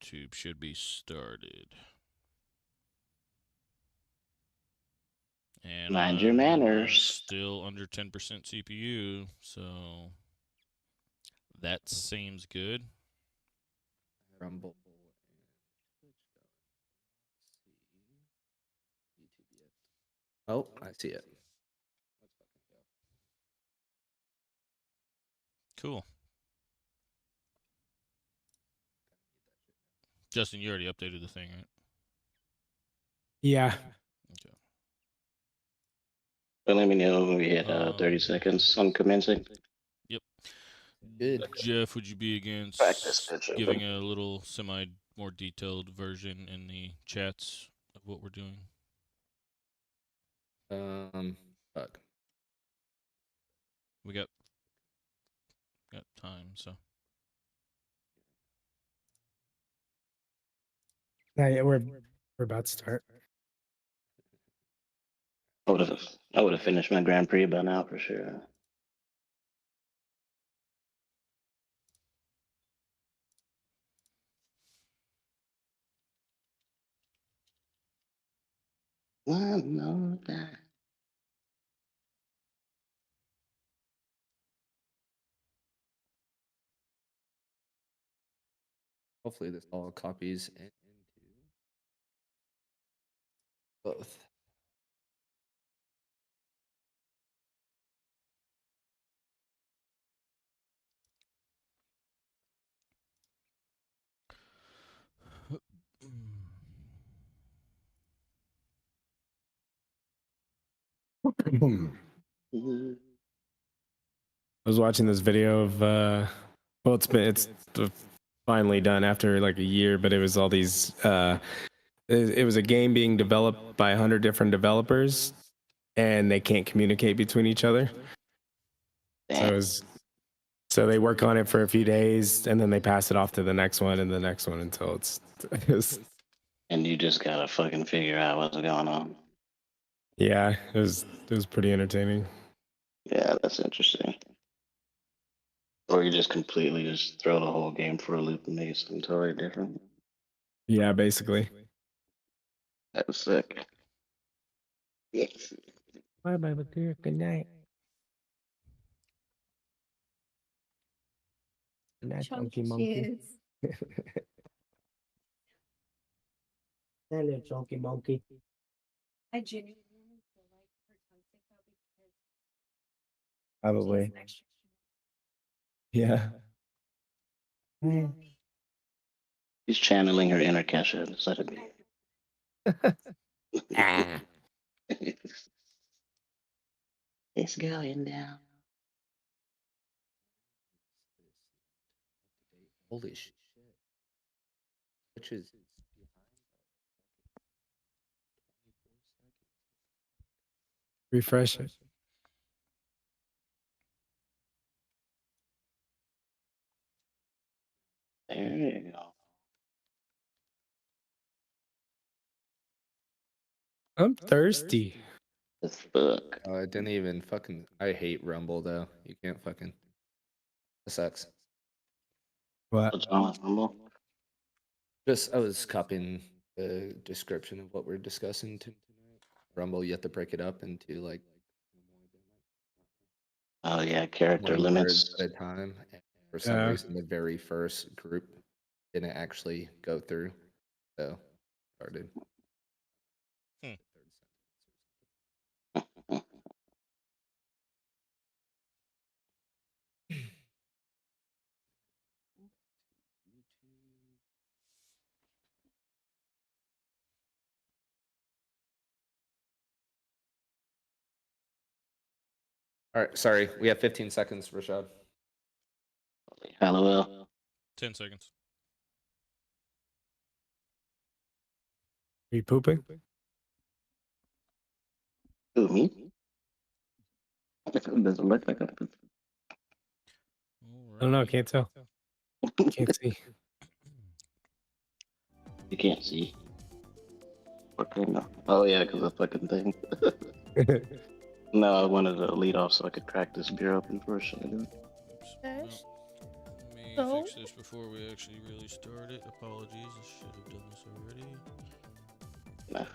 YouTube should be started. And Mind your manners. Still under 10% CPU, so that seems good. Rumble. Oh, I see it. Cool. Justin, you already updated the thing, right? Yeah. Okay. But let me know when we hit 30 seconds on commencing. Yep. Good. Jeff, would you be against Practice pitch giving open. a little more detailed version in the chats of what we're doing? Fuck. We got time, so. Yeah, we're about to start. I would have finished my Grand Prix by now for sure. One more time. Hopefully this all copies into both. Mhm. I was watching this video of well, it's finally done after like a year, but it was all these it was a game being developed by 100 different developers, and they can't communicate between each other. So they work on it for a few days, and then they pass it off to the next one and the next one until it's And you just gotta fucking figure out what's going on. yeah, it was pretty entertaining. Yeah, that's interesting. Or you just completely just throw the whole game for a loop and make it something totally different. Yeah, basically. That was sick. Yes. Bye bye, dear. Good night. Good night, chunky monkey. Hello, chunky monkey. I genuinely feel like her tongue sticks out because Probably. she has an extra. Yeah. She's channeling her inner Kesha. Just let it be. It's going down. Holy shit. Which is Refresh it. There you go. I'm thirsty. As fuck. Oh, I didn't even fucking. I hate Rumble though. You can't fucking. It sucks. What? What's wrong with Rumble? Just I was copying the description of what we're discussing tonight. Rumble, you have to break it up into like Oh yeah, character 20 limits. words at a time. And for some reason, the very first group didn't actually go through, so started. All right, sorry. We have 15 seconds, Rashad. Hallowell. 10 seconds. Are you pooping? Who, me? It doesn't look like a I don't know. Can't tell. Can't see. You can't see. Okay, no. Oh yeah, because the fucking thing. No, I wanted to lead off so I could crack this beer open for a second. Let me So fix this before we actually really start it. Apologies, I should have done this already. Nah.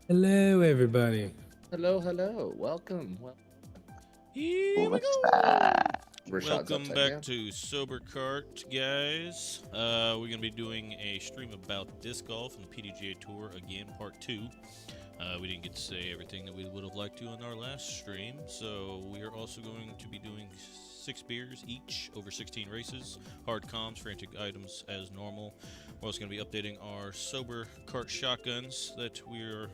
Hello, everybody. Hello, hello. Welcome. Here we What's go. that? Rashad's Welcome upside back down. to SoberKart, guys. We're gonna be doing a stream about disc golf and the PDGA Tour again, part 2. We didn't get to say everything that we would have liked to on our last stream, so we are also going to be doing 6 beers each over 16 races, hard comms, frantic items as normal. We're also going to be updating our SoberKart shotguns that we are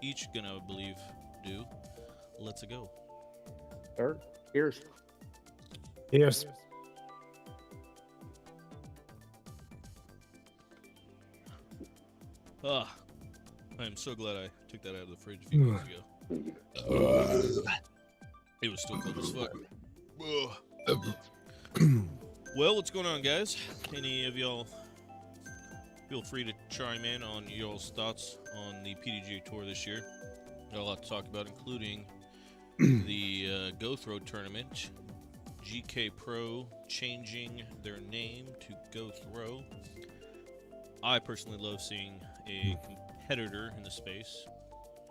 each gonna, I believe, do. Let's go. Start. Cheers. Yes. Ah, I am so glad I took that out of the fridge a few minutes ago. It was still cold as fuck. Well, what's going on, guys? Any of y'all feel free to chime in on y'all's thoughts on the PDGA Tour this year. Got a lot to talk about, including the Go Throw tournament, GK Pro changing their name to Go Throw. I personally love seeing a competitor in the space,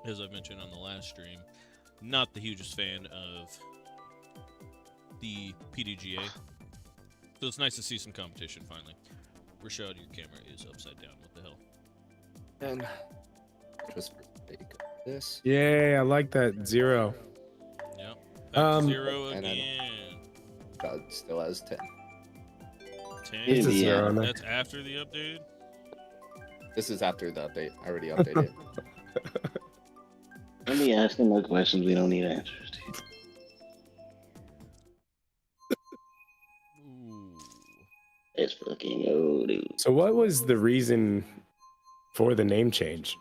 as I've mentioned on the last stream. Not the hugest fan of the PDGA, so it's nice to see some competition finally. Rashad, your camera is upside down. What the hell? And just for the sake of this. Yay, I like that 0. Yep. Back to 0 and I don't- again. God still has 10. 10. It's a Yeah. 0 on there. That's after the update. This is after the update. I already updated it. Let me ask him no questions we don't need answers to. Ooh. It's fucking old, dude. So, what was the reason for the name change?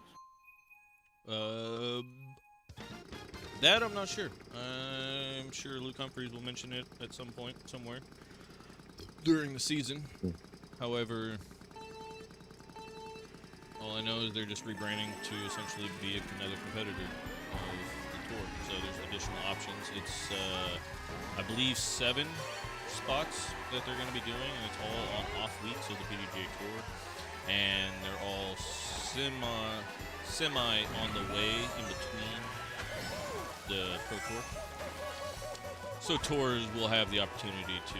That I'm not sure. I'm sure Luke Humphreys will mention it at some point, somewhere during the season. However, all I know is they're just rebranding to essentially be another competitor of the tour. So there's additional options. It's, I believe, 7 spots that they're going to be doing, and it's all on off weeks of the PDGA Tour, and they're all semi on the way in between the Pro Tour. So tours will have the opportunity to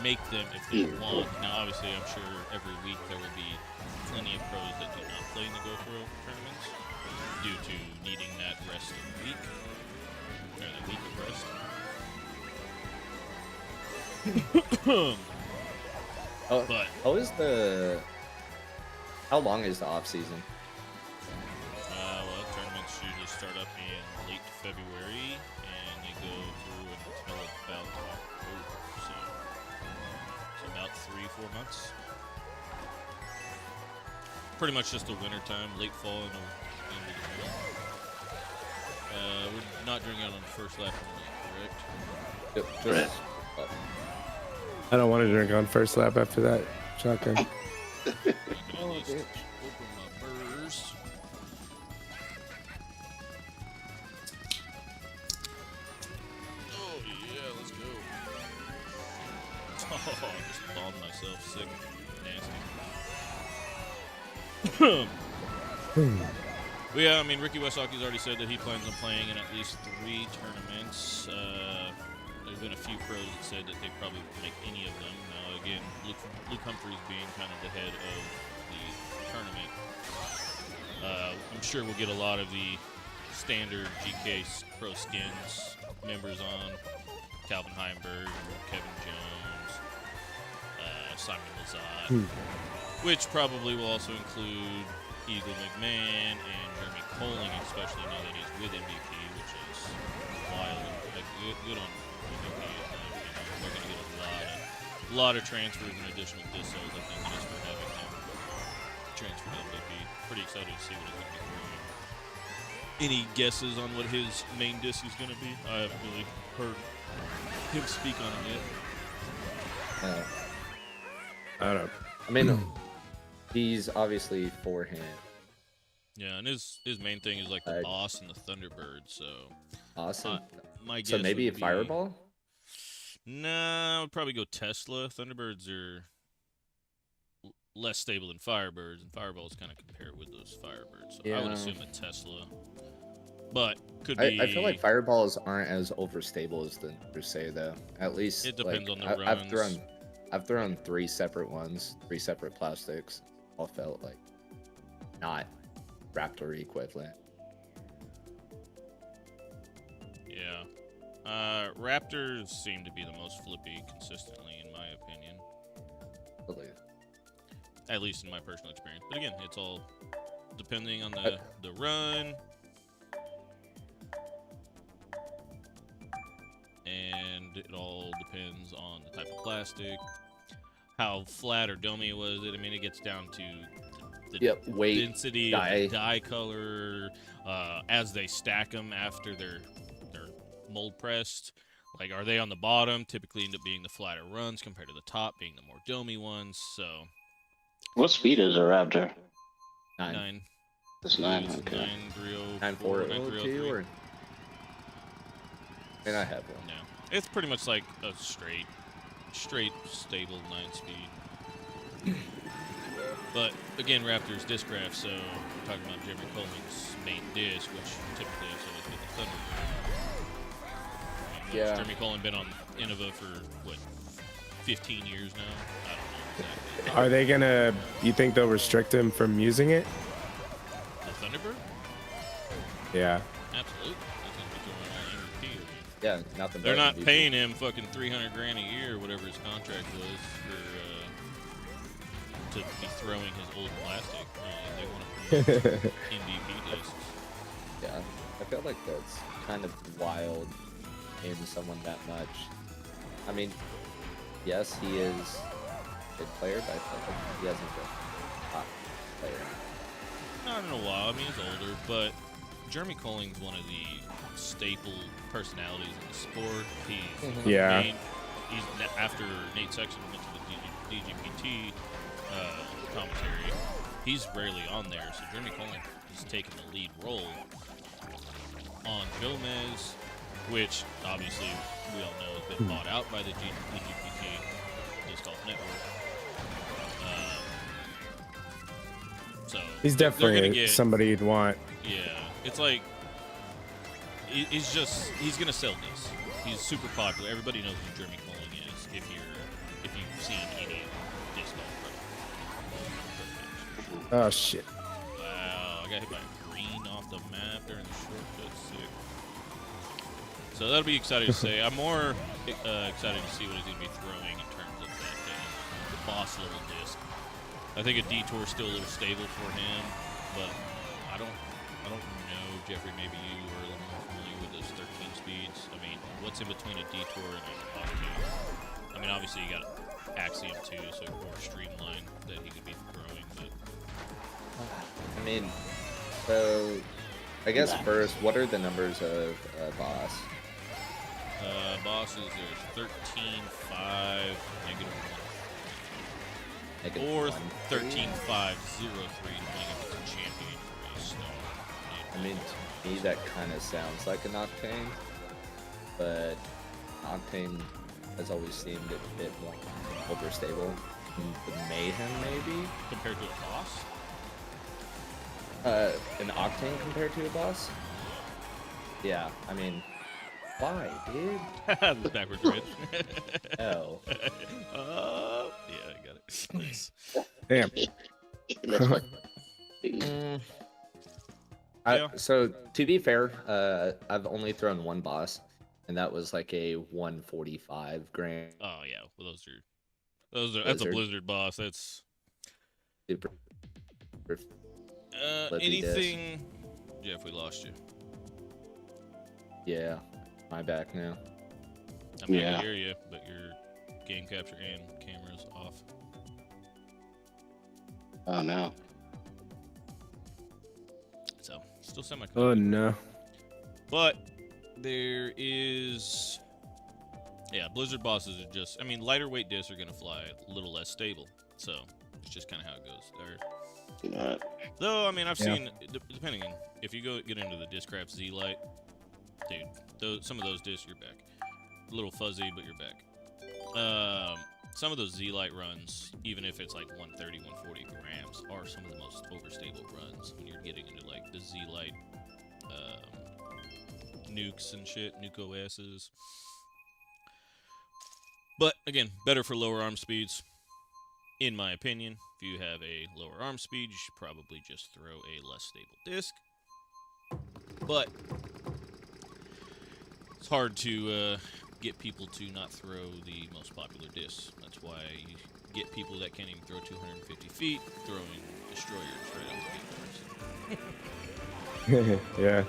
make them if they want. Now, obviously, I'm sure every week there will be plenty of pros that do not play in the Go Throw tournaments due to needing that rest of the week, or the week of rest. Oh, But how long is the off season? well, tournaments usually start up in late February and they go through until about October, so it's about 3-4 months. Pretty much just the winter time, late fall and into the fall. We're not drinking out on the first lap of the week, correct? Just, I don't want to drink on first lap after that shotgun. I'm gonna just open my burrs. Oh yeah, let's go. Oh, I just bombed myself sick. Nasty. But yeah, I mean, Ricky Westhockey's already said that he plans on playing in at least 3 tournaments. There's been a few pros that said that they probably won't make any of them. Now, again, Luke Humphreys being kind of the head of the tournament, I'm sure we'll get a lot of the standard GK Pro Skins members on. Calvin Heimberg, Kevin Jones, Simon Lazat, which probably will also include Eagle McMahon and Jeremy Colling, especially now that he's with MVP, which is wild. Like, good on MVP. We're going to get a lot of transfers and additional dissos, I think, just for having him transfer to MVP. Pretty excited to see what he's going to be throwing. Any guesses on what his main disc is going to be? I haven't really heard him speak on it yet. I don't know. I mean, he's obviously forehand. Yeah, and his main thing is like the boss and the Thunderbird, so Awesome. my guess So maybe a would be- fireball? Nah, I would probably go Tesla. Thunderbirds are less stable than Firebirds, and Fireballs kind of compare with those Firebirds. So I would Yeah. assume a Tesla. But could I be. feel like fireballs aren't as overstable as the numbers say, though. At least It depends like, on the runs. I've thrown 3 separate ones, 3 separate plastics. All felt like not Raptor equivalent. Yeah. Raptors seem to be the most flippy consistently, in my opinion. Totally. At least in my personal experience. But again, it's all depending on the run. And it all depends on the type of plastic, how flat or domey it was. I mean, it gets down to the weight, density dye. of the dye color as they stack them after they're mold pressed. Like, are they on the bottom? Typically end up being the flatter runs compared to the top being the more domey ones. So What speed is a Raptor? 9. It's 9. It's Okay. 9304, 9402 or? And I have one. No, it's pretty much like a straight, stable 9-speed. But again, Raptor's disc raft, so we're talking about Jeremy Coleman's main disc, which typically has always been the Thunderbird. I mean, Yeah. Jeremy Coleman been on Innova for what, 15 years now? I don't know exactly. Are they gonna? You think they'll restrict him from using it? The Thunderbird? Yeah. Absolutely. That's gonna be going all MVP. I mean, Yeah, nothing. they're better not than paying him fucking $300 grand a year, whatever his contract was, for to be throwing his old plastic. They want to promote MVP discs. Yeah, I feel like that's kind of wild in someone that much. I mean, yes, he is a good player, but I feel like he hasn't been a top player. Not in a while. I mean, he's older, but Jeremy Colling's one of the staple personalities in the sport. He's Yeah. He's after Nate Sexton went to the DGPT commentary. He's rarely on there, so Jeremy Colling is taking the lead role on Gomez, which obviously we all know has been bought out by the DGPT Disc Golf Network. So He's they're definitely gonna get, somebody you'd want. Yeah, it's like he's gonna sell this. He's super popular. Everybody knows who Jeremy Colling is if you've seen any disc golf. Oh shit. Wow, I got hit by a green off the map during the shortcut. Sick. So that'll be exciting to say. I'm more excited to see what he's gonna be throwing in terms of that the boss level disc. I think a detour is still a little stable for him, but I don't know, Jeffrey. Maybe you are a little more familiar with those 13 speeds. I mean, what's in between a detour and an octane? I mean, obviously you got Axiom too, so more streamlined that he could be throwing. But I mean, so I guess first, what are the numbers of Boss? bosses, there's 13-5, Negative or 1. 13-5-0-3, depending if it's a champion race. I mean, to me, that kind of sounds like an Octane, but Octane has always seemed a bit more overstable. The Mayhem, maybe? Compared to a boss? An Octane compared to a Boss? Yeah, I mean, why, dude? The backwards red. Oh. Yeah, I got it. Nice. Damn. That's what. Yeah. So, to be fair, I've only thrown one Boss, and that was like a 145 grand. Oh yeah, well those are that's a Blizzard. Blizzard boss. That's Super. Flippy disc. anything. Jeff, we lost you. Yeah, my back now. I mean, I Yeah. can hear you, but your game capture and camera's off. Oh no. So still semi. Oh no. But there is, yeah, Blizzard bosses are just, I mean, lighter weight discs are going to fly a little less stable. So it's just kind of how it goes there. Though, I mean, I've Yeah. seen, depending on, if you get into the Discraft Z Lite, dude, some of those discs, you're back. A little fuzzy, but you're back. some of those Z-Lite runs, even if it's like 130, 140 grams, are some of the most overstable runs when you're getting into like the Z-Lite nukes and shit, nuke OSs. But again, better for lower arm speeds, in my opinion. If you have a lower arm speed, you should probably just throw a less stable disc. But it's hard to get people to not throw the most popular discs. That's why you get people that can't even throw 250 feet throwing destroyers right off the beat. Yeah.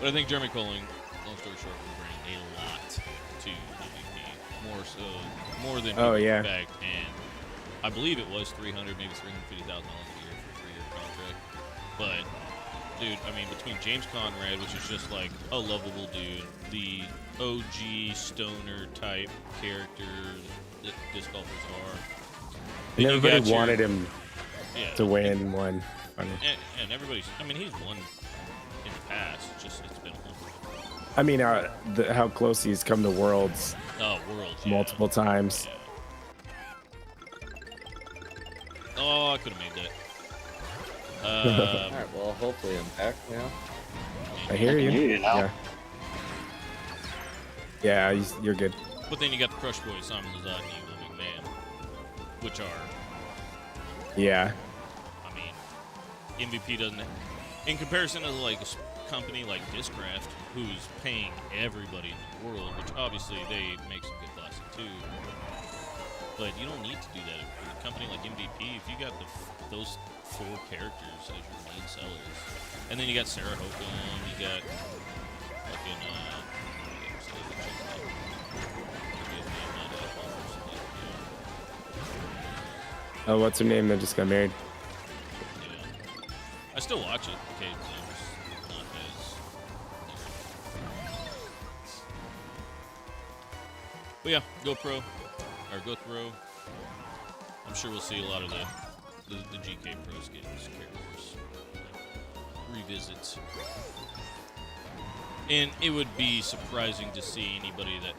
But I think Jeremy Colling, long story short, will bring a lot to MVP. More than Oh, people yeah. expect. And I believe it was $300,000, maybe $350,000 a year for a 3-year contract. But dude, I mean, between James Conrad, which is just like a lovable dude, the OG stoner type character that disc golfers are. And then you everybody got your- wanted him yeah, to win one. and everybody's, I mean, he's won in the past. It's been a long I mean, how close he's come to Worlds Worlds, yeah. multiple times. Yeah. Oh, I could have made that. All right, well, hopefully I'm back now. I hear you. hear you now. Yeah. Yeah, you're good. But then you got the Crush Boys, Simon Lizotte and Eagle McMahon, which are, Yeah. I mean, MVP doesn't, in comparison to like a company like Discraft, who's paying everybody in the world, which obviously they make some good plastic too. But you don't need to do that with a company like MVP. If you got those 4 characters as your main sellers, and then you got Sarah Hokum, you got fucking Oh, what's her name that just got married? yeah. I still watch it occasionally. I'm just not as. But yeah, GoPro or GoPro. I'm sure we'll see a lot of the GK Pro skins characters revisits. And it would be surprising to see anybody that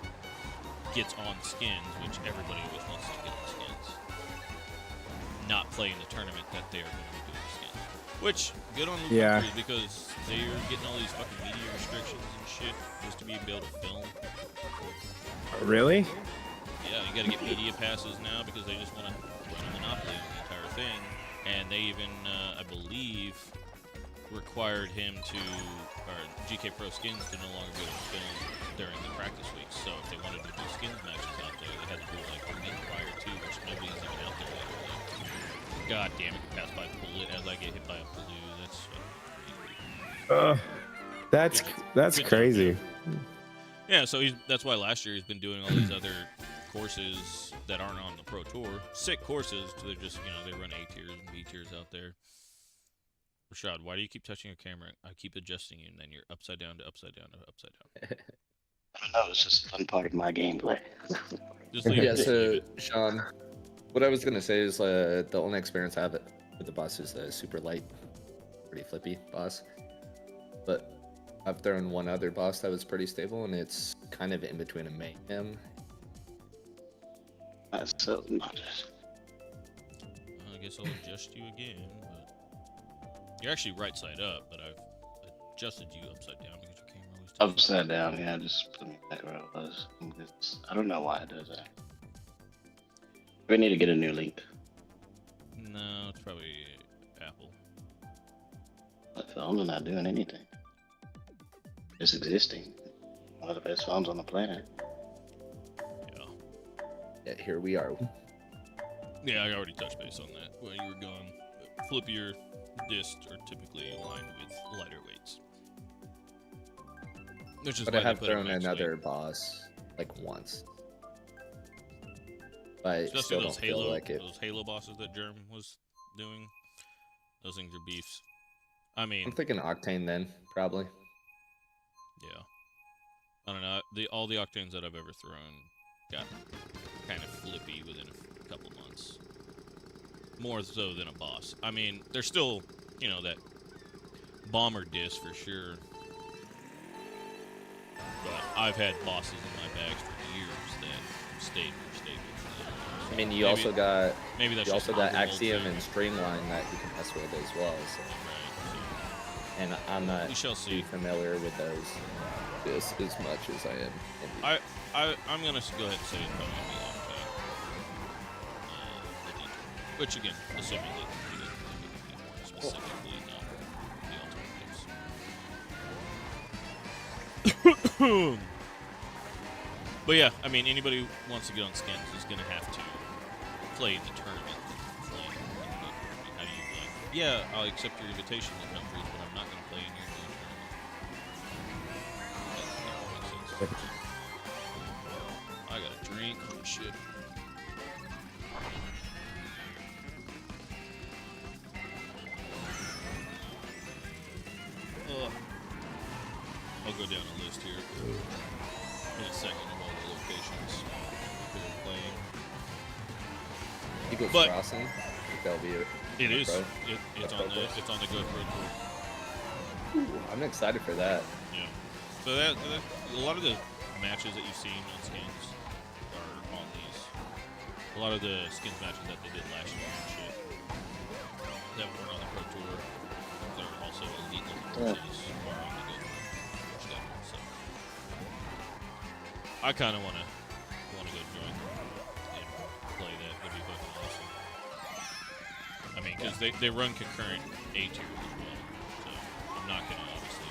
gets on skins, which everybody always wants to get on skins, not play in the tournament that they are going to be doing skins. Which, good on Luke Yeah. Humphries, because they're getting all these fucking media restrictions and shit just to be able to film. Really? Yeah, you gotta get media passes now because they just want to run a monopoly on the entire thing. And they even, I believe, required him to, or GK Pro Skins to no longer be able to film during the practice weeks. So if they wanted to do skins matches out there, they had to do it like a week prior to, which nobody's even out there yet. Like, God damn it, pass by bullet as I get hit by a blue. That's That's Good crazy. yeah. So that's why last year he's been doing all these other courses that aren't on the Pro Tour. Sick courses. They're just, they run A tiers and B tiers out there. Rashad, why do you keep touching your camera? I keep adjusting you, and then you're upside down to upside down to upside down. I don't know, it's just a fun part of my gameplay. Just leave Yeah, it. so Sean, what I was gonna say is the only experience I have with the boss is the super light, pretty flippy boss. But I've thrown one other boss that was pretty stable, and it's kind of in between a mayhem. That's so much. I guess I'll adjust you again, but you're actually right side up, but I've adjusted you upside down because your camera was Upside down, yeah, just put me back where I was. I don't know why it does that. We need to get a new link. No, it's probably Apple. My phone's not doing anything. It's existing. One of the best phones on the planet. Yeah. Yeah, here we are. Yeah, I already touched base on that while you were gone. Flippier discs are typically aligned with lighter weights. Which is But why I they have put a thrown max another weight. boss like once. But I Especially still those don't feel Halo, like it. those Halo bosses that Germ was doing. Those things are beefs. I mean, I'm thinking Octane then, probably. yeah. I don't know. All the octanes that I've ever thrown got kind of flippy within a couple months. More so than a boss. I mean, there's still, that bomber disc for sure. But I've had bosses in my bags for years that state per state. I mean, you Maybe- also got Maybe that's you just also got an old Axiom thing. and Streamline that you can mess with as well. So. Right, And I'm not We shall see. too familiar with those just as much as I am. so I'm gonna go ahead and say it's probably gonna be off the detour. Which again, assuming that we get more specifically, not the alternatives. But yeah, I mean, anybody who wants to get on skins is gonna have to play the tournament that you're playing. How do you like? Yeah, I'll accept your invitation to come through, but I'm not gonna play in your tournament. That makes sense. I got a drink. Oh shit. I'll go down a list here in a second of all the locations that we're playing. Eagles But- Crossing. That'll be it. It is. Pro? It's Pro on the course? it's on the GoPro tour. Ooh, I'm excited for that. Yeah. So that a lot of the matches that you've seen on skins are on these. A lot of the skins matches that they did last year and shit that weren't on the Pro Tour, they're also elite level courses are on the GoPro schedule. So I kind of want to go join and play that. That'd be fucking awesome. I mean, because they run concurrent A tier as well, so I'm not gonna obviously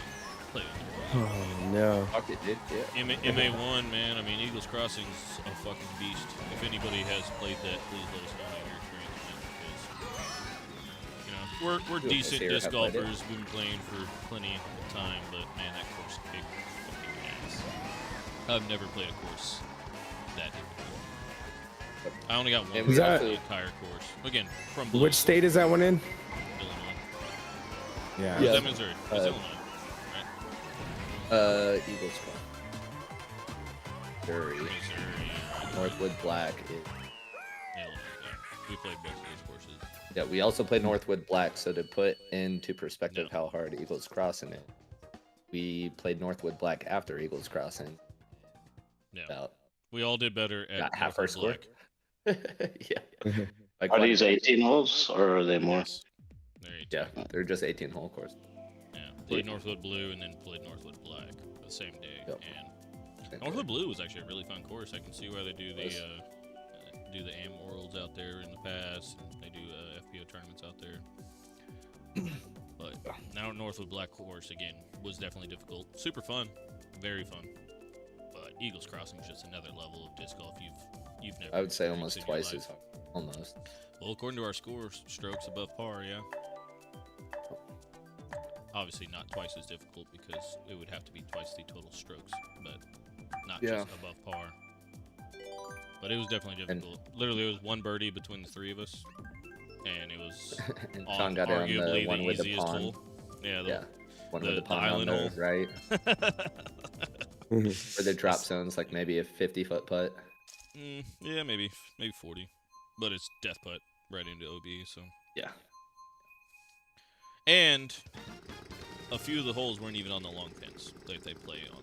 play on the Oh no. Fuck it, dude. Yeah. MA1, man. I mean, Eagles Crossing's a fucking beast. If anybody has played that, please let us know how your experience went, because you know we're Two of us decent here disc have played it. golfers. We've been playing for plenty of time, but man, that course kicked fucking ass. I've never played a course that difficult. I only got one And for we the also- entire course. Again, from Blue, Which state is that one in? Illinois. Yeah. Or is Yeah. that Missouri? It's Illinois, right? Eagles Crossing. Missouri. Missouri. Right? Northwood Black. Illinois. Yeah. We played both of those courses. Yeah, we also played Northwood Black, so to put into perspective how hard Eagles Crossing is, we played Northwood Black after Eagles Crossing. Yeah. About We all did better at got half our Northwood score. Black. Yeah. Like Are one- these 18 holes or are they more? Yes. They're 18. Yeah, they're just 18 hole course. Yeah. Played Northwood Blue and then played Northwood Black the same day. Yep. And Northwood Blue was actually a really fun course. I can see why they do the Nice. AM Worlds out there in the past. And they do FPO tournaments out there. But now Northwood Black course again was definitely difficult. Super fun, very fun. But Eagles Crossing is just another level of disc golf you've never. I would say experienced almost in your twice life. as hard. Almost. Well, according to our scores, strokes above par, yeah. Obviously not twice as difficult because it would have to be twice the total strokes, but not Yeah. just above par. But it was definitely And- difficult. Literally, it was one birdie between the three of us, and it was And Sean got on arguably the one with the easiest pond. hole. Yeah, Yeah. One the- with the the pond on island the hole. right. Where the drop zone's like maybe a 50-foot putt. yeah, maybe 40, but it's death putt right into OB. So Yeah. and a few of the holes weren't even on the long pins that they play on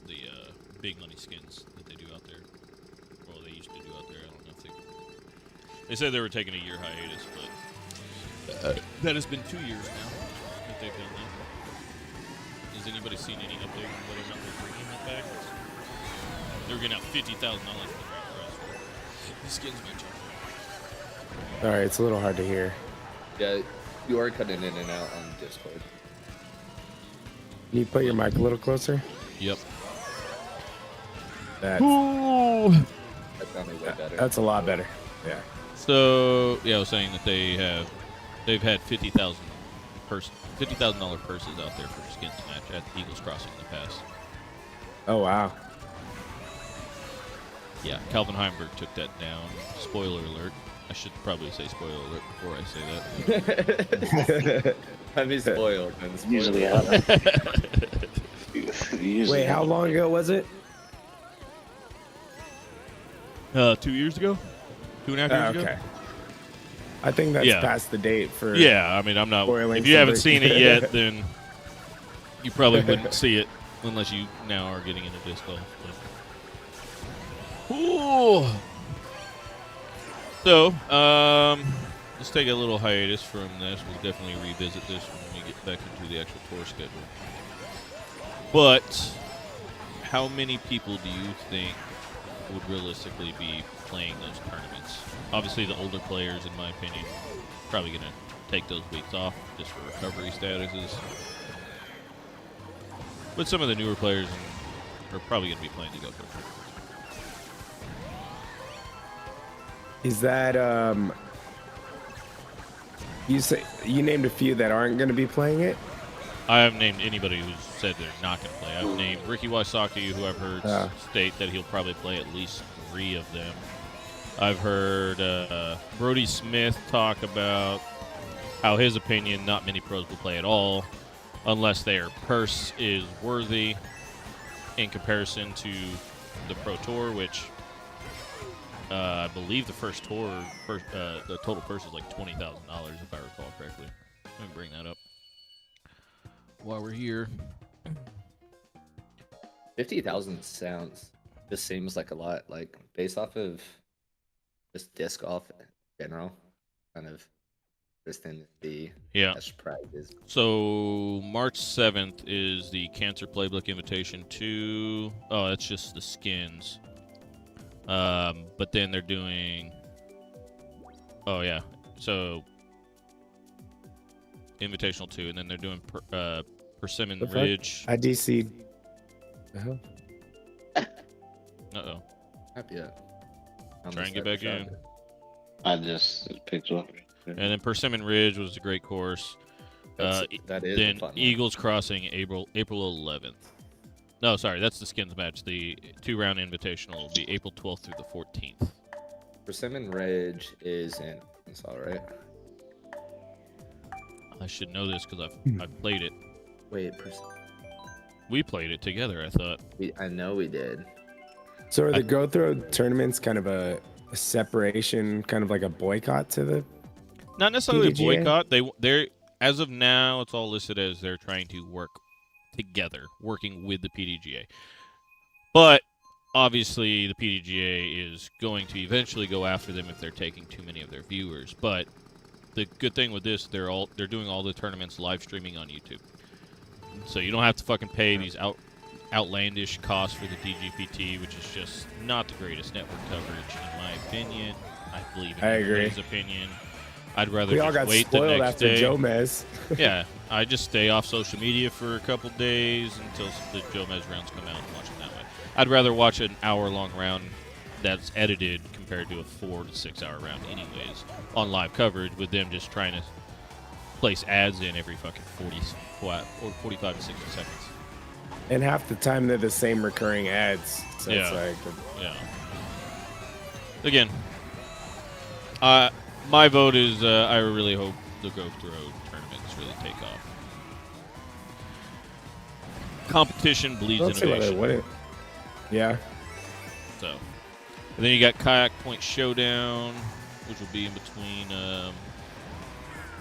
the big money skins that they do out there. Well, they used to do out there. I don't know if they said they were taking a year hiatus, but that has been 2 years now that they've done that. Has anybody seen any update on whether or not they're bringing that back? They were getting out $50,000 for the grand prize. The skins match. All right, it's a little hard to hear. Yeah, you are cutting in and out on Discord. Can you put your mic a little closer? Yep. That sounded way better. That's a lot better. Yeah. So yeah, I was saying that they've had $50,000 purses out there for skins match at Eagles Crossing in the past. Oh wow. Yeah, Calvin Heimberg took that down. Spoiler alert. I should probably say spoiler alert before I say that. I mean, spoiled. Man. Spoiled. Usually happen. Usually Wait, how happen. long ago was it? 2 years ago? 2.5 years ago? Okay. I think that's Yeah. past the date for. Yeah, I mean, I'm not. Spoiling If you haven't something. seen it yet, then you probably wouldn't see it unless you now are getting into disc golf. Ooh. So, let's take a little hiatus from this. We'll definitely revisit this when we get back into the actual tour schedule. But how many people do you think would realistically be playing those tournaments? Obviously, the older players, in my opinion, probably going to take those weeks off just for recovery statuses. But some of the newer players are probably going to be playing the Go Kart tournaments. Is that you named a few that aren't going to be playing it? I haven't named anybody who's said they're not going to play. I've named Ricky Wysocki, who I've heard state that he'll probably play at least 3 of them. I've heard Brody Smith talk about how his opinion, not many pros will play at all unless their purse is worthy in comparison to the Pro Tour, which I believe the first tour, the total purse is like $20,000 if I recall correctly. Let me bring that up while we're here. 50,000 just seems like a lot. Like based off of just disc golf in general, kind of just in the cash prizes. So March 7th is the Cancer Playbook Invitation 2. Oh, that's just the skins. But then they're doing. Oh yeah, so Invitational 2, and then they're doing Persimmon Ridge. I DC'd. Uh-huh. Uh-oh. Happy that. Try and get back in. I just picked one. And then Persimmon Ridge was a great course. That is then a fun one. Eagles Crossing, April 11th. No, sorry, that's the skins match. The 2-round invitational will be April 12th through the 14th. Persimmon Ridge is in Arkansas, right? I should know this because I've played it. Wait, We played it together, I thought. I know we did. So are the Go Throw tournaments kind of a separation, kind of like a boycott to the? Not necessarily a PDGA? boycott. They're as of now, it's all listed as they're trying to work together, working with the PDGA. But obviously, the PDGA is going to eventually go after them if they're taking too many of their viewers. But the good thing with this, they're doing all the tournaments live streaming on YouTube, so you don't have to fucking pay these outlandish costs for the DGPT, which is just not the greatest network coverage in my opinion. I believe in everybody's opinion. I'd rather We all just got wait the spoiled next after day. Jomez. Yeah, I just stay off social media for a couple days until the Jomez rounds come out and watch them that way. I'd rather watch an hour-long round that's edited compared to a 4 to 6 hour round anyways on live coverage, with them just trying to place ads in every fucking 45 to 60 seconds. And half the time they're the same recurring ads. So it's like, yeah. Again, my vote is I really hope the Go Throw tournaments really take off. Competition bleeds don't see why they innovation. wouldn't. Yeah. So, and then you got Kayak Point Showdown, which will be in between.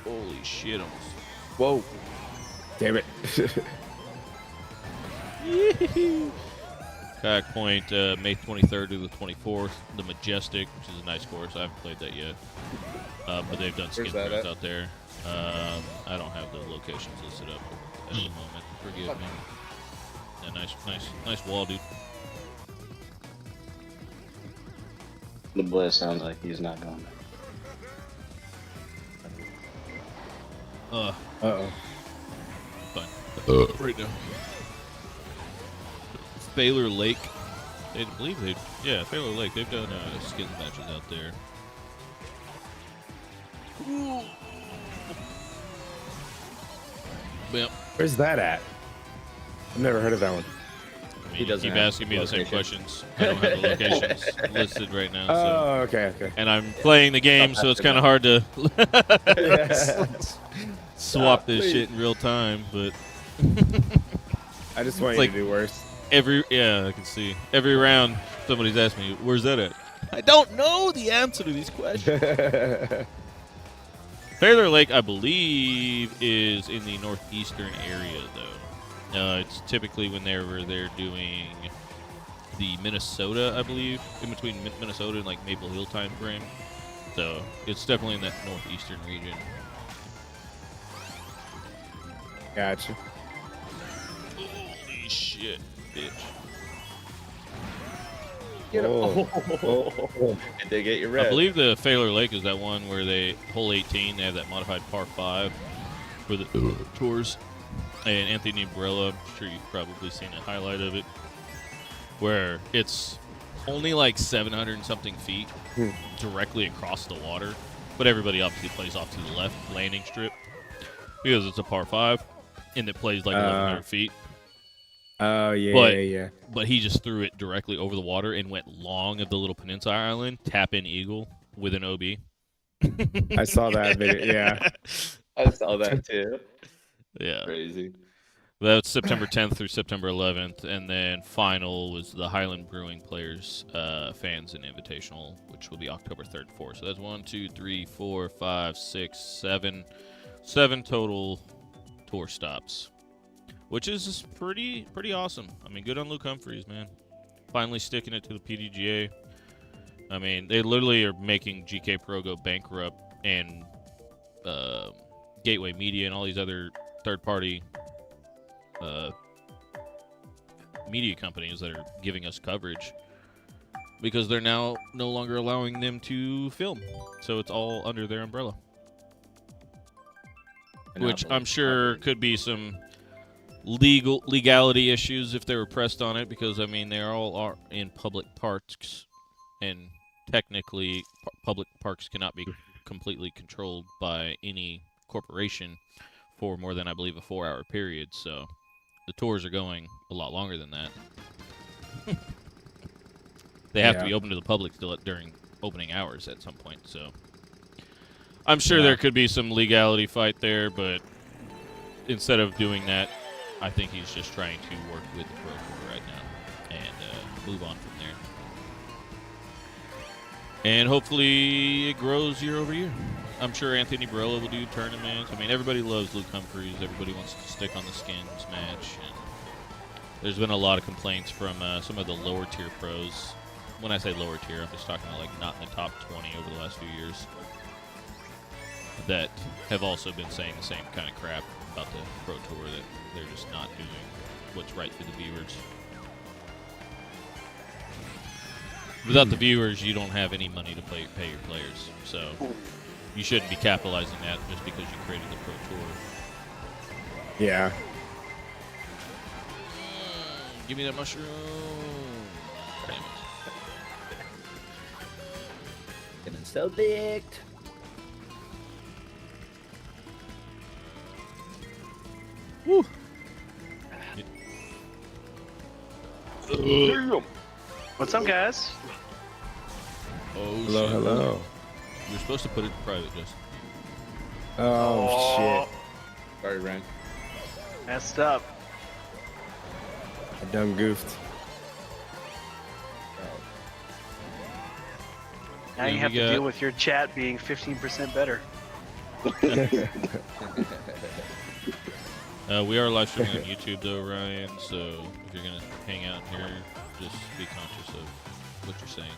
Holy shit! Almost. Whoa. Damn it. Kayak Point, May 23rd to the 24th. The Majestic, which is a nice course. I haven't played that yet. But they've done skins that rounds at? out there. I don't have the locations listed up at the moment. Forgive me. Yeah, nice wall, dude. The boy sounds like he's not going. Uh-oh. Fine. Right now. Baylor Lake. They believe they. Yeah, Baylor Lake. They've done skins matches out there. Ooh. Well, Where's that at? I've never heard of that one. I mean, He doesn't keep have asking me the same location. questions. I don't have the locations listed right now. So. Oh, okay. And I'm playing the game, so it's kind of hard to swap this shit in real time. But I just want It's you like- to do worse. I can see every round somebody's asked me, "Where's that at?" I don't know the answer to these questions. Baylor Lake, I believe, is in the northeastern area, though. It's typically whenever they're doing the Minnesota, I believe, in between Minnesota and like Maple Hill time frame. So it's definitely in that northeastern region. Gotcha. Holy shit, bitch. Get him. Oh. Did they get your red? I believe the Fairway Lake is that one where hole 18, they have that modified par 5 for the tours. And Anthony Barella, I'm sure you've probably seen a highlight of it, where it's only like 700 and something feet directly across the water, but everybody obviously plays off to the left landing strip because it's a par 5 and it plays like 1,100 feet. Oh, yeah, But- yeah. But he just threw it directly over the water and went long of the little peninsula island, tap in eagle with an OB. I saw that video. Yeah. I saw that too. Yeah. Crazy. That's September 10th through September 11th, and then final was the Highland Brewing Players Fans and Invitational, which will be October 3rd and 4th. So that's 1, 2, 3, 4, 5, 6, 7 total tour stops, which is pretty awesome. I mean, good on Luke Humphreys, man. Finally sticking it to the PDGA. I mean, they literally are making GK Pro go bankrupt, and Gateway Media and all these other third-party media companies that are giving us coverage because they're now no longer allowing them to film. So it's all under their umbrella, which I'm sure could be some legality issues if they were pressed on it, because I mean they all are in public parks, and technically public parks cannot be completely controlled by any corporation for more than, I believe, a 4-hour period. So the tours are going a lot longer than that. They have to be open to the public still during opening hours at some point. So I'm sure there could be some legality fight there, but instead of doing that, I think he's just trying to work with the Pro Tour right now and move on from there. And hopefully it grows year over year. I'm sure Anthony Barella will do tournaments. I mean, everybody loves Luke Humphreys. Everybody wants to stick on the skins match. And there's been a lot of complaints from some of the lower tier pros. When I say lower tier, I'm just talking about like not in the top 20 over the last few years, that have also been saying the same kind of crap about the Pro Tour, that they're just not doing what's right for the viewers. Without the viewers, you don't have any money to pay your players. So you shouldn't be capitalizing that just because you created the Pro Tour. Yeah. Give me that mushroom. Damn it. Getting so dicked. Woo. What's up, guys? Oh, Hello, shit. hello. You're supposed to put it in private, Justin. Oh, shit. Sorry, Ryan. Messed up. I done goofed. Now Yeah, you have we to got- deal with your chat being 15% better. We are live streaming on YouTube, though, Ryan, so if you're going to hang out here, just be conscious of what you're saying.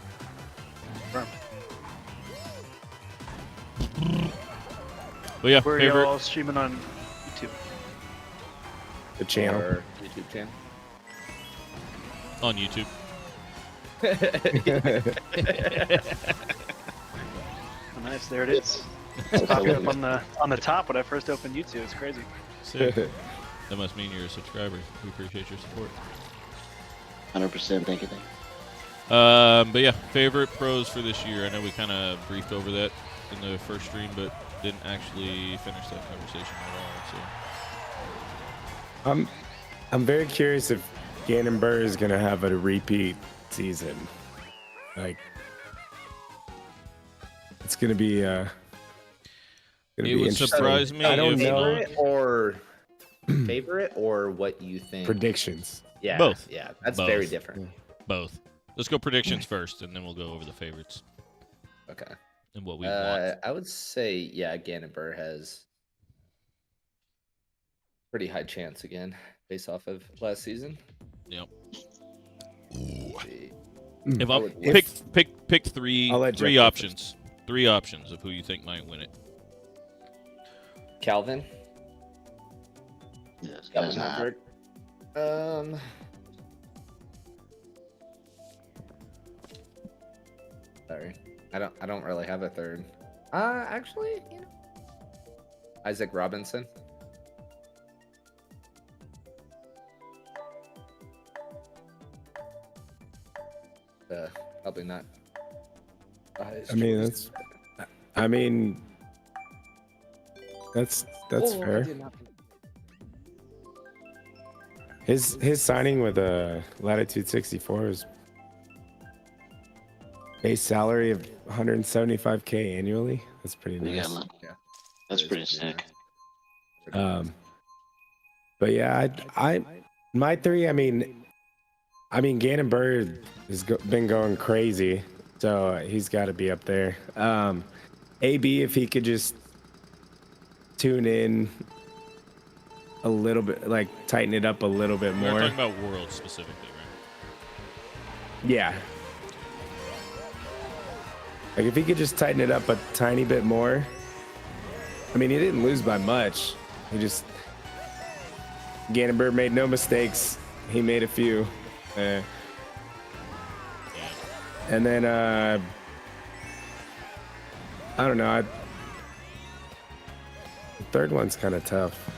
But yeah, Where are favorite. y'all streaming on YouTube? The channel. Our YouTube channel. On YouTube. Oh, nice, there it is. It's popping up on the top when I first opened YouTube. It's crazy. Sick. That must mean you're a subscriber. We appreciate your support. 100%. Thank you. But yeah, favorite pros for this year. I know we kind of briefed over that in the first stream, but didn't actually finish that conversation at all. So I'm very curious if Gannon Burr is gonna have a repeat season. Like, it's gonna be it would surprise me. I don't if know. not. Favorite or what you think? Predictions. Yeah, Both. Yeah, that's Both. very different. Both. Let's go predictions first, and then we'll go over the favorites Okay. and what we want. I would say, yeah, Gannon Burr has pretty high chance again, based off of last season. Yep. If I I would pick three I'll let Jeff three go options, three options of who you think might win it. Calvin. Yes, Calvin that's not. Hartberg. Sorry, I don't really have a third. Actually, you know, Isaac Robinson. Probably not. I mean, that's Oh, I fair. did not- His signing with Latitude 64 was base salary of 175K annually. That's pretty Yeah, nice. look, Yeah, that's that is pretty sick. nice. But yeah, I my three. I mean, Gannon Bird has been going crazy, so he's got to be up there. AB, if he could just tune in a little bit, like tighten it up a little bit We're more. talking about World specifically, right? Yeah. Like if he could just tighten it up a tiny bit more. I mean, he didn't lose by much. He just Gannon Bird made no mistakes. He made a few. Yeah. And then I don't know. The third one's kind of tough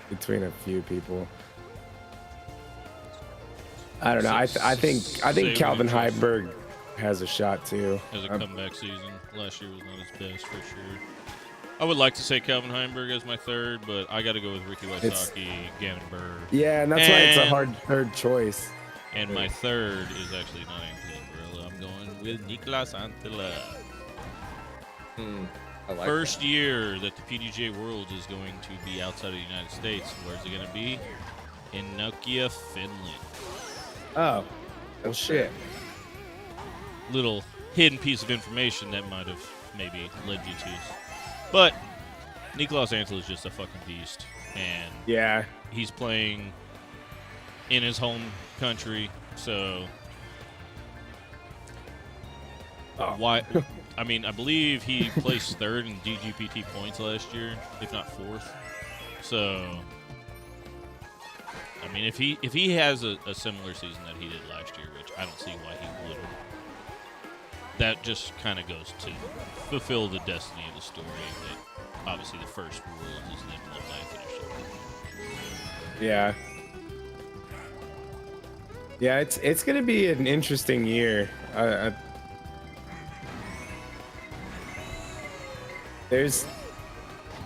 between a few people. I don't know. I think Say Calvin what you choose. Heiberg has a shot too. As a comeback season, last year was not his best for sure. I would like to say Calvin Heimberg as my third, but I got to go with Ricky Wysocki, Gannon Bird. Yeah, and that's why it's a And- hard third choice. And my third is actually not Anthony Barilla. I'm going with Nicolas Antilla. I like First year that the PDGA World is going to be outside of the United States. Where's it going to be? In Nokia, Finland. Oh, well, shit. Little hidden piece of information that might have maybe led you to. But Nicolas Antilla is just a fucking beast. And Yeah. he's playing in his home country, so Oh. why? I mean, I believe he placed third in DGPT points last year, if not fourth. So, I mean, if he has a similar season that he did last year, which I don't see why he would, that just kind of goes to fulfill the destiny of the story. That obviously the first World is named Love Finish. Yeah. Yeah, it's gonna be an interesting year. There's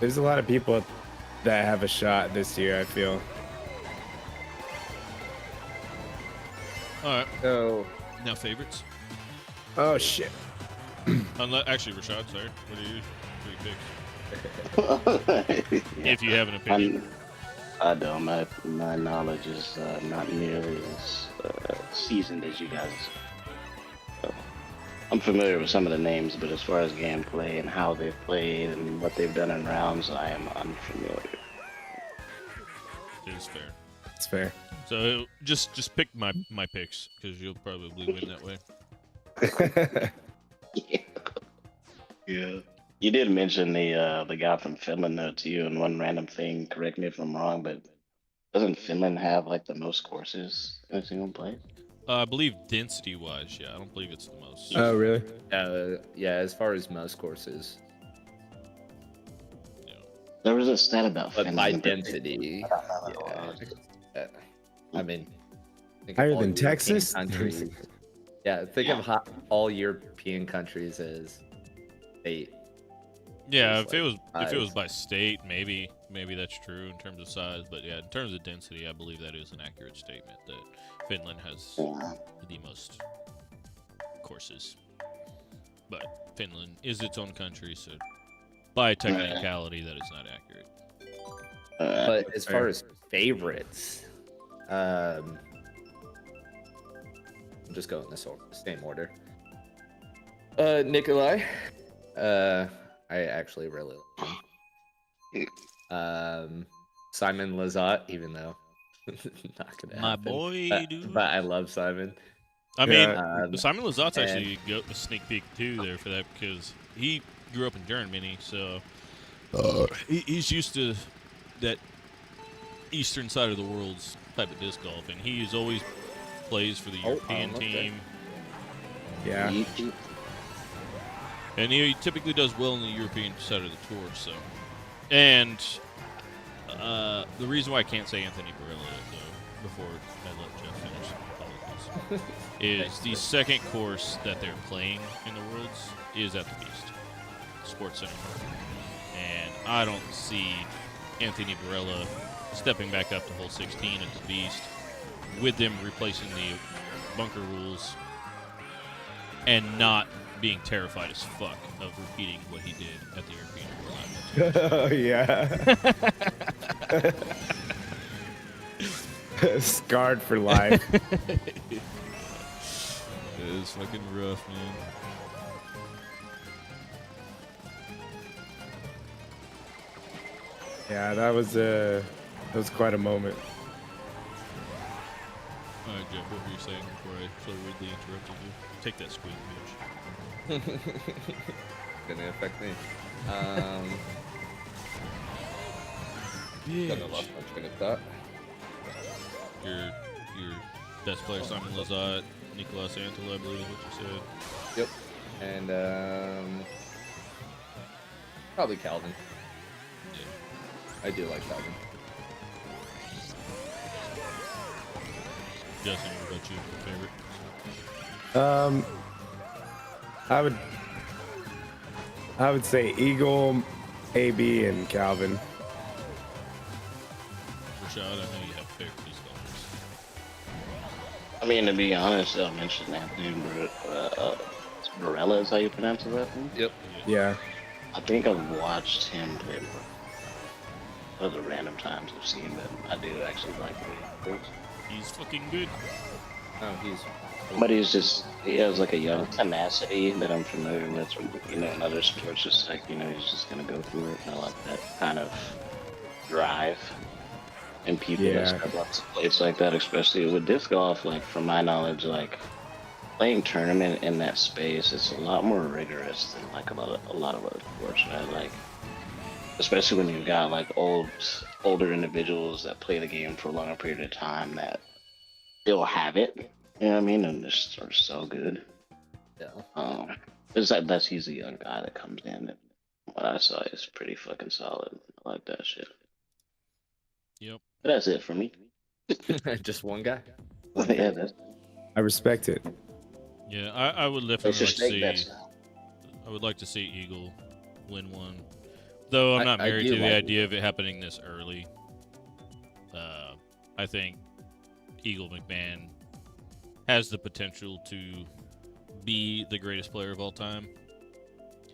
a lot of people that have a shot this year, I feel. All right, So now favorites. Oh shit. Actually, Rashad, sorry. What are you? Three picks. If you have an opinion. I don't. My knowledge is not nearly as seasoned as you guys. So, I'm familiar with some of the names, but as far as gameplay and how they've played and what they've done in rounds, I am unfamiliar. It is fair. It's fair. So just pick my picks because you'll probably win that way. Yeah. You did mention the guy from Finland though to you, and one random thing. Correct me if I'm wrong, but doesn't Finland have like the most courses in a single place? I believe density-wise, yeah. I don't believe it's the most. Oh really? yeah, as far as most courses, Yeah. There was a stat about but Finland. by in particular. density, I don't know what it was. I mean, think of Higher all than European Texas? countries. Yeah, think of all European countries as 8. Yeah, It's if it was like by state, maybe that's true in terms of size. But yeah, in terms of density, I believe that is an accurate statement that Finland has Yeah. the most courses. But Finland is its own country, so by technicality, that is not accurate. But as fair. far as favorites, I'm just going this same order. Nikolai. I actually really like him. Simon Lizotte, even though not gonna My happen, boy, but, dude. but I love Simon. I mean, Um, Simon Lazat's and- actually a sneak peek too there for that because he grew up in Germany, so he's used to that eastern side of the world's type of disc golf, and he's always plays for the European okay. team, Yeah. and he typically does well in the European side of the tour. So, and the reason why I can't say Anthony Barilla though before I let Jeff finish, apologies, is the second course that they're playing in the Worlds is at the Beast Sports Center, and I don't see Anthony Barilla stepping back up to hole 16 at the Beast with them replacing the bunker rules and not being terrified as fuck of repeating what he did at the European Tour. Yeah. Scarred for life. It is fucking rough, man. Yeah, that was quite a moment. All right, Jeff, what were you saying before I so rudely interrupted you? Take that squeak, bitch. Gonna affect me. Gonna lost my train of thought. Your best player, Simon Lazat, Nicolas Antel, I believe is what you said. Yep. And probably Calvin. I do like Calvin. Justin, what about you? Favorite? I would say Eagle, AB, and Calvin. Rashad, I know you have favorite disc golfers. I mean, to be honest, I'll mention Anthony Barella is how you pronounce his last name? Yep. Yeah. I think I've watched him play more. Other random times I've seen him, I do actually like the way he plays. He's fucking good. Oh, he's. But he has like a young tenacity that I'm familiar with from, in other sports. Just like, he's just gonna go through it. And I like that kind of drive. And people that step up to places like that, especially with disc golf, like from my knowledge, like playing tournament in that space, it's a lot more rigorous than like a lot of other sports, right? Like, especially when you've got like older individuals that play the game for a longer period of time that still have it. You know what I mean? And they're so good. Yeah. It's like that's he's a young guy that comes in. And what I saw is pretty fucking solid. I like that shit. Yep. But that's it for me. Just one guy. Yeah, that's. I respect it. Yeah, I would Let's definitely just like to take see. bets now. I would like to see Eagle win one. Though I'm not I married do to the like idea of it happening this early. I think Eagle McMahon has the potential to be the greatest player of all time.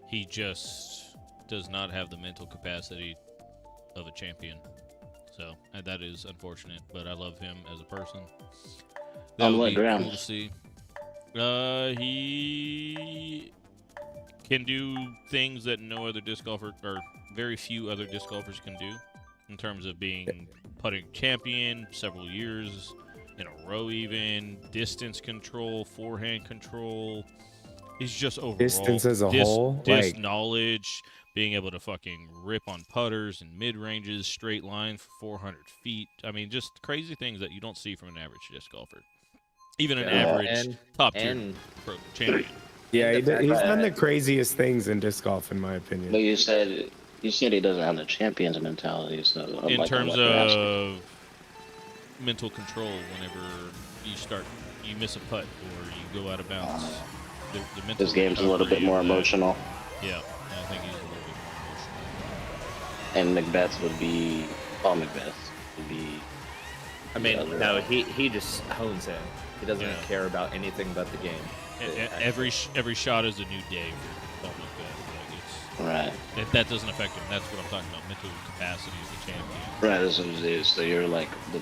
He just does not have the mental capacity of a champion. So that is unfortunate, but I love him as a person. That On would what be grounds? cool to see. He can do things that no other disc golfer, or very few other disc golfers can do, in terms of being putting champion several years in a row, even distance control, forehand control. He's just overall Distance as a whole, disc like- knowledge, being able to fucking rip on putters and mid ranges, straight line for 400 feet. I mean, just crazy things that you don't see from an average disc golfer, even an Yeah, average and- top tier and- pro champion. Yeah, And the fact he's that- done the craziest things in disc golf, in my But opinion. you said he doesn't have the champion's mentality. So In like, terms what aspect? of mental control, whenever you miss a putt or you go out of bounds, the mental His game's a little bit recovery more of that- emotional. Yeah, I think he's a little bit more emotional. And Macbeth would be Paul Macbeth would be. I mean, the other- no, he just hones in. He doesn't Yeah. care about anything but the game. Every shot is a new day for Paul Macbeth. Like Right. that doesn't affect him. That's what I'm talking about. Mental capacity as a champion. Right, that's what it is. So you're like the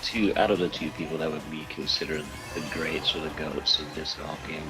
two out of the two people that would be considered the greats or the goats of disc golf game.